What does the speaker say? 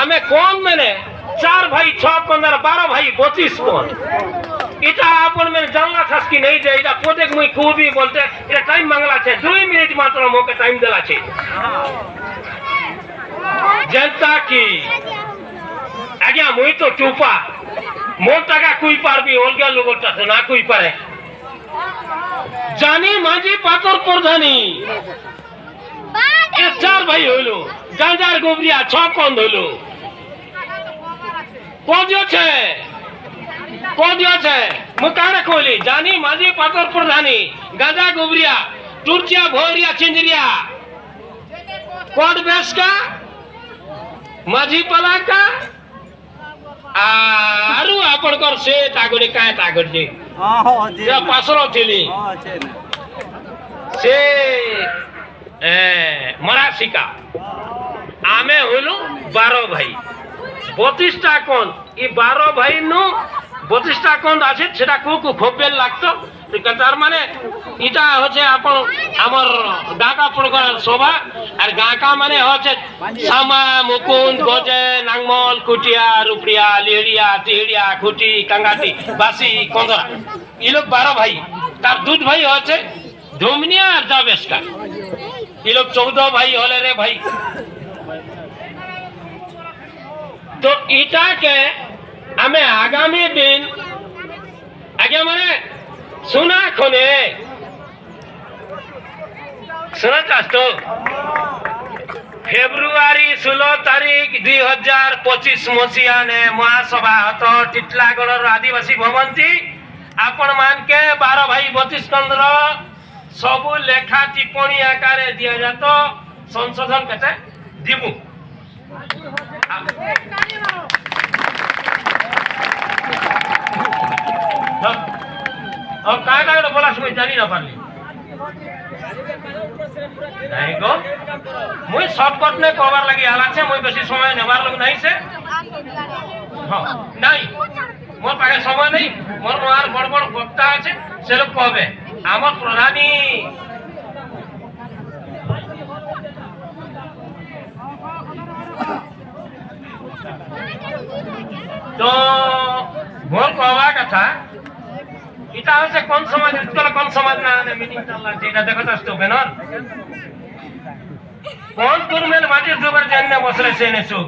আমি কোন মানে 4 ভাই 6 কোন 12 ভাই 25 কোন এটা আপন মানে জানলা থাস কি নেই যে এটা প্রত্যেক মুই খুবই বলতে এটা টাইম মাংলা আছে 2 মিনিট মাত্র মোকে টাইম দেলা আছে जनता की आज्ञा मुई तो चुपा मोर टाका कुई पारबी ओलगा लोगोटा तो ना कुई पारे जानी मांझी पातर प्रधानी ए 4 भाई হইলো গাঁজার গোবরিয়া 6 কোন হইলো কোদিও છે মুকারে কইলি জানি মাঝি পাতর প্রধানী গাঁজা গোবরিয়া টুরচিয়া ভোরিয়া চিন্দিরিয়া কোড বেসকা माझी पलाका आरु आपणकर से तागडे काय तागडे त्या पासरो थेली से मरासिका आमे होलो 12 भाई 32 टा कोन ई 12 भाई नु 32 टा कोन আছে সেটা কুকু খোপেল লাগতো তার মানে এটা হচ্ছে আপন আমার গাকা প্রকার শোভা আর গাকা মানে হচ্ছে সামা মুকুন্দ গজে নাংমল কুটিয়া রুপড়িয়া লিহড়িয়া টিহড়িয়া খুটি কাঙ্গাটি বাসি কন্দরা এই লোক 12 ভাই তার দুধ ভাই হচ্ছে ধুমনিয়া আর জাবেশকা এই লোক 14 ভাই হলে রে ভাই তো এটাকে আমি আগামী দিন আগে মানে सुना खोने सुना चास्तो फेब्रुआरी 16 तारीख 2025 मसीहा ने महासभा हतो टिटलागढ़ आदिवासी भवन थी आपण मान के 12 भाई 32 कंद्र सबु लेखा टिप्पणी आकारे दिया जातो संशोधन कते दिबु और काय काय बोला समय जानी ना पारली नहीं गो मुई शॉर्टकट ने कवर लगी आला छे मुई बेसी समय नेबार लोग नहीं से हां नहीं मोर पाके समय नहीं मोर मोर बड़ बड़ वक्ता আছে সে লোক কবে আমার প্রধানী তো মোর কবা কথা এটা হচ্ছে কোন সমাজ উত্তর কোন সমাজ না মিটিং চলছে এটা দেখো তো বেনর কোন কুরমেল মাটির জোগাড় জাননে বসলে সেনে সুখ